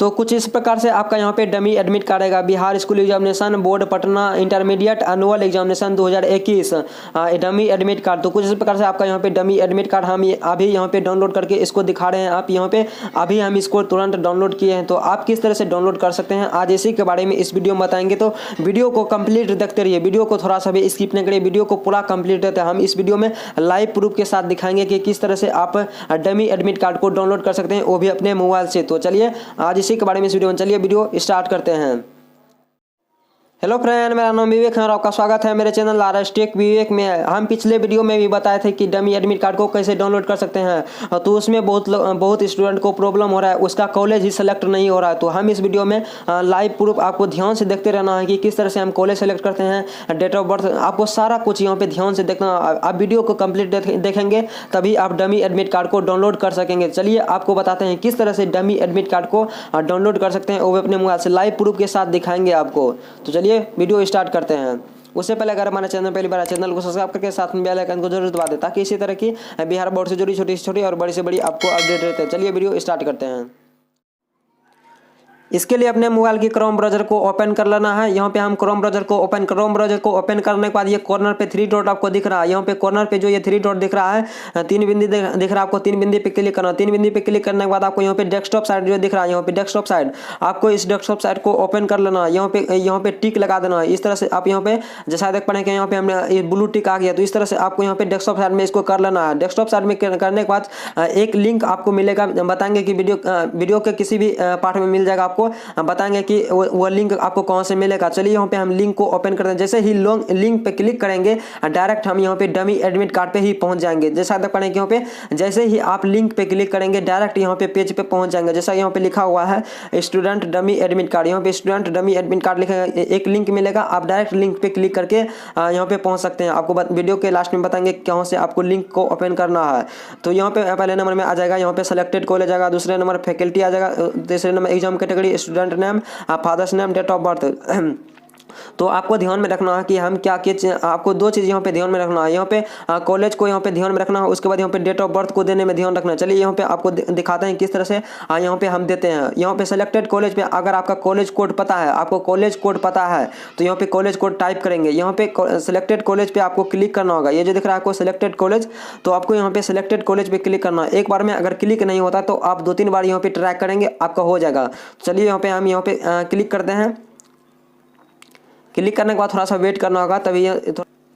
तो कुछ इस प्रकार से आपका यहाँ पे डमी एडमिट कार्ड आएगा। Bihar school examination board Patna intermediate annual examination 2021 dummy admit card. तो कुछ इस प्रकार से आपका यहाँ पे डमी एडमिट कार्ड हम अभी यहाँ पे डाउनलोड करके इसको दिखा रहे हैं। आप यहाँ पे अभी हम इसको तुरंत डाउनलोड किए हैं। तो आप किस तरह से डाउनलोड कर सकते हैं आज इसी के बारे में इस वीडियो में बताएंगे। तो वीडियो को कंप्लीट देखते रहिए, वीडियो को थोड़ा सा भी स्किप नहीं करिए, वीडियो को पूरा कंप्लीट रहता है। हम इस वीडियो में लाइव प्रूफ के साथ दिखाएंगे कि किस तरह से आप डमी एडमिट कार्ड को डाउनलोड कर सकते हैं, वो भी अपने मोबाइल से। तो चलिए आज इसी के बारे में इस वीडियो में चलिए वीडियो स्टार्ट करते हैं। हेलो फ्रेंड, मेरा नाम विवेक है और आपका स्वागत है मेरे चैनल Rstechvivek में। हम पिछले वीडियो में भी बताए थे कि डमी एडमिट कार्ड को कैसे डाउनलोड कर सकते हैं। तो उसमें बहुत स्टूडेंट को प्रॉब्लम हो रहा है, उसका कॉलेज ही सेलेक्ट नहीं हो रहा है। तो हम इस वीडियो में लाइव प्रूफ आपको ध्यान से देखते रहना है कि किस तरह से हम कॉलेज सेलेक्ट करते हैं, डेट ऑफ बर्थ, आपको सारा कुछ यहाँ पे ध्यान से देखना। आप वीडियो को कंप्लीट देखेंगे तभी आप डमी एडमिट कार्ड को डाउनलोड कर सकेंगे। चलिए आपको बताते हैं किस तरह से डमी एडमिट कार्ड को डाउनलोड कर सकते हैं, वो अपने मोबाइल से लाइव प्रूफ के साथ दिखाएंगे आपको। तो चलिए वीडियो स्टार्ट करते हैं। उससे पहले अगर हमारे चैनल पहली बार चैनल को सब्सक्राइब करके साथ में बेल आइकन को जरूर दबा दें ताकि इसी तरह की बिहार बोर्ड से जुड़ी छोटी से छोटी और बड़ी से बड़ी आपको अपडेट रहते हैं। चलिए वीडियो स्टार्ट करते हैं। इसके लिए अपने मोबाइल की क्रोम ब्राउज़र को ओपन कर लेना है। यहाँ पे हम क्रोम ब्राउज़र को ओपन करने के बाद ये कॉर्नर पे 3 डॉट आपको दिख रहा है। यहाँ पे कॉर्नर पे जो ये 3 डॉट दिख रहा है, 3 बिंदी दिख रहा है आपको, 3 बिंदी पे क्लिक करना। 3 बिंदी पे क्लिक करने के बाद आपको यहाँ पे डेस्कटॉप साइड जो दिख रहा है, यहाँ पे डेस्कटॉप साइड आपको इस डेस्कटॉप साइड को ओपन कर लेना है। यहाँ पे टिक लगा देना है। इस तरह से आप यहाँ पे जैसा देख पाएंगे यहाँ पे हमने ब्लू टिक आ गया। तो इस तरह से आपको यहाँ पे डेस्कटॉप साइड में इसको कर लेना है। डेस्कटॉप साइड में करने के बाद एक लिंक आपको मिलेगा, बताएंगे कि वीडियो के किसी भी पार्ट में मिल जाएगा, आपको बताएंगे कि वो लिंक आपको कौन से मिलेगा। चलिए यहाँ पे हम लिंक को ओपन करते हैं। जैसे ही लिंक पे क्लिक करेंगे डायरेक्ट हम यहाँ पे डमी एडमिट कार्ड पे ही पहुंच जाएंगे। जैसा देख पाएंगे यहाँ पे जैसे ही आप लिंक पे क्लिक करेंगे डायरेक्ट यहाँ पे पेज पे पहुंच जाएंगे। जैसा यहाँ पे लिखा हुआ है स्टूडेंट डमी एडमिट कार्ड, यहाँ पे स्टूडेंट डमी एडमिट कार्ड लिखा, एक लिंक मिलेगा। आप डायरेक्ट लिंक पे क्लिक करके यहाँ पे पहुंच सकते हैं। आपको वीडियो के लास्ट में बताएंगे कहाँ से आपको लिंक को ओपन करना है। तो यहाँ पे पहले नंबर में आ जाएगा यहाँ पे सेलेक्टेड कॉलेज आएगा, दूसरे नंबर फैकल्टी आ जाएगा, तीसरे number exam category, student name, father's name, date of birth. तो आपको ध्यान में रखना है कि हम क्या आपको 2 चीज़ यहाँ पे ध्यान में रखना है। यहाँ पे कॉलेज को यहाँ पे ध्यान में रखना है, उसके बाद यहाँ पे डेट ऑफ बर्थ को देने में ध्यान रखना है। चलिए यहाँ पे आपको दिखाते हैं किस तरह से यहाँ पे हम देते हैं। यहाँ पे सेलेक्टेड कॉलेज पे अगर आपका कॉलेज कोड पता है, आपको कॉलेज कोड पता है तो यहाँ पे कॉलेज कोड टाइप करेंगे। यहाँ पे सेलेक्टेड कॉलेज पे आपको क्लिक करना होगा। ये जो दिख रहा है आपको सेलेक्टेड कॉलेज, तो आपको यहाँ पे सेलेक्टेड कॉलेज पे क्लिक करना है। एक बार में अगर क्लिक नहीं होता तो आप 2-3 बार यहाँ पे ट्राई करेंगे, आपका हो जाएगा। चलिए यहाँ पे हम यहाँ पे क्लिक करते हैं। क्लिक करने के बाद थोड़ा सा वेट करना होगा तभी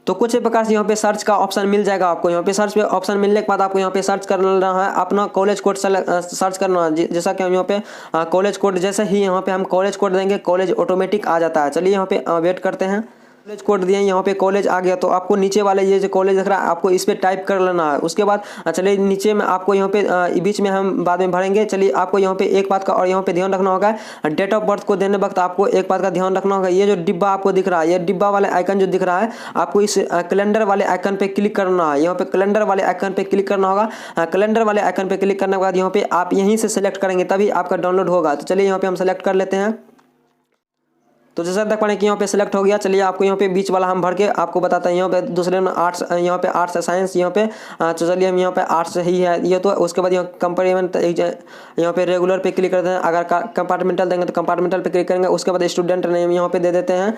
तो कुछ प्रकार से यहाँ पे सर्च का ऑप्शन मिल जाएगा आपको। यहाँ पे सर्च पे ऑप्शन मिलने के बाद आपको यहाँ पे सर्च करना है, अपना कॉलेज कोड सर्च करना है। जैसा कि हम यहाँ पे कॉलेज कोड, जैसे ही यहाँ पे हम कॉलेज कोड देंगे कॉलेज ऑटोमेटिक आ जाता है। चलिए यहाँ पे वेट करते हैं। कॉलेज कोड दिए, यहाँ पे कॉलेज आ गया। तो आपको नीचे वाले ये जो कॉलेज दिख रहा है आपको इस पे टाइप कर लेना है। उसके बाद चलिए नीचे में आपको यहाँ पे बीच में हम बाद में भरेंगे। चलिए आपको यहाँ पे एक बात का और यहाँ पे ध्यान रखना होगा, डेट ऑफ बर्थ को देने वक्त आपको एक बात का ध्यान रखना होगा। ये जो डिब्बा आपको दिख रहा है, ये डिब्बा वाले आइकन जो दिख रहा है, आपको इस कैलेंडर वाले आइकन पे क्लिक करना है। यहाँ पे कैलेंडर वाले आइकन पे क्लिक करना होगा। कैलेंडर वाले आइकन पे क्लिक करने के बाद यहाँ पे आप यहीं से सेलेक्ट करेंगे तभी आपका डाउनलोड होगा। तो चलिए यहाँ पे हम सेलेक्ट कर लेते हैं। तो जैसा देख पा रहे हैं कि यहाँ पे सेलेक्ट हो गया। चलिए आपको यहाँ पे बीच वाला हम भर के आपको बताते हैं। यहाँ पे दूसरे में आर्ट्स, यहाँ पे आर्ट्स साइंस, यहाँ पे तो चलिए हम यहाँ पे आर्ट्स ही है ये। तो उसके बाद यहाँ कंपार्टमेंट, यहाँ पे रेगुलर पे क्लिक करते हैं। अगर कंपार्टमेंटल देंगे तो कंपार्टमेंटल पे क्लिक करेंगे। उसके बाद स्टूडेंट नेम यहाँ पे दे देते हैं।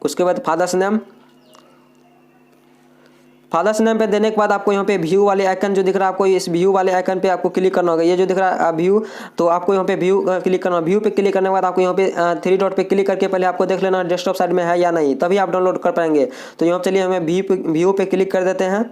उसके बाद फादर्स नेम पे देने के बाद आपको यहाँ पे व्यू वाले आइकन जो दिख रहा है, आपको इस व्यू वाले आइकन पे आपको क्लिक करना होगा। ये जो दिख रहा है व्यू, तो आपको यहाँ पे व्यू क्लिक करना है। व्यू पे क्लिक करने के बाद आपको यहाँ पे 3 डॉट पे क्लिक करके पहले आपको देख लेना डेस्कटॉप साइड में है या नहीं, तभी आप डाउनलोड कर पाएंगे। तो यहाँ चलिए हमें व्यू पे क्लिक कर देते हैं।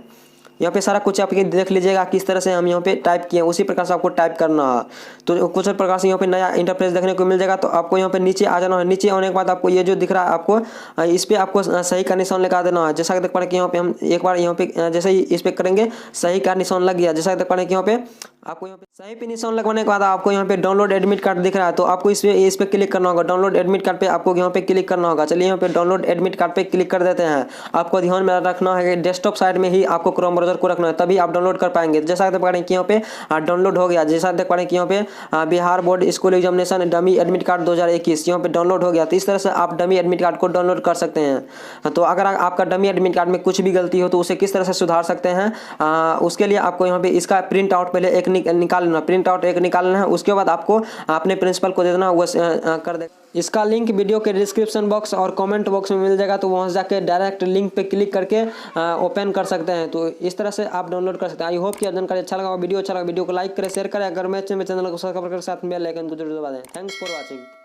यहाँ पे सारा कुछ आप देख लीजिएगा किस तरह से हम यहाँ पे टाइप किए, उसी प्रकार से आपको टाइप करना है। तो कुछ प्रकार से यहाँ पे नया इंटरफेस देखने को मिल जाएगा। तो आपको यहाँ पे नीचे आ जाना है। नीचे आने के बाद आपको ये जो दिख रहा है आपको इस पे आपको सही का निशान लगा देना है। जैसा कि देख पा रहे हैं कि यहाँ पे हम एक बार यहाँ पे जैसे ही इस पे करेंगे सही का निशान लग गया। जैसा कि देख पा रहे हैं कि यहाँ पे आपको यहाँ पे सही पे निशान लगवाने के बाद आपको यहाँ पे डाउनलोड एडमिट कार्ड दिख रहा है। तो आपको इस पे क्लिक करना होगा। डाउनलोड एडमिट कार्ड पे आपको यहाँ पे क्लिक करना होगा। चलिए यहाँ पे डाउनलोड एडमिट कार्ड पे क्लिक कर देते हैं। आपको ध्यान में रखना है कि डेस्कटॉप साइड में ही आपको क्रोम ब्राउज़र को रखना है, तभी आप डाउनलोड कर पाएंगे। जैसा देख पा रहे हैं कि यहाँ पे डाउनलोड हो गया। जैसा देख पा रहे हैं कि यहाँ पे Bihar board school examination dummy admit card 2021 यहाँ पे डाउनलोड हो गया। तो इस तरह से आप डमी एडमिट कार्ड को डाउनलोड कर सकते हैं। तो अगर आपका डमी एडमिट कार्ड में कुछ भी गलती हो तो उसे किस तरह से सुधार सकते हैं, उसके लिए आपको यहाँ पे इसका प्रिंट आउट पहले एक निकाल लेना, प्रिंट आउट एक निकाल लेना है। उसके बाद आपको अपने प्रिंसिपल को दे देना, वो कर दे। इसका लिंक वीडियो के डिस्क्रिप्शन बॉक्स और कमेंट बॉक्स में मिल जाएगा, तो वहाँ से जाके डायरेक्ट लिंक पे क्लिक करके ओपन कर सकते हैं। तो इस तरह से आप डाउनलोड कर सकते हैं। आई होप कि जानकारी अच्छा लगा, वीडियो अच्छा लगा, वीडियो को लाइक करें, शेयर करें। अगर मैं चैनल को सब्सक्राइब करके साथ में बेल आइकन को जरूर दबा दें। Thanks for watching.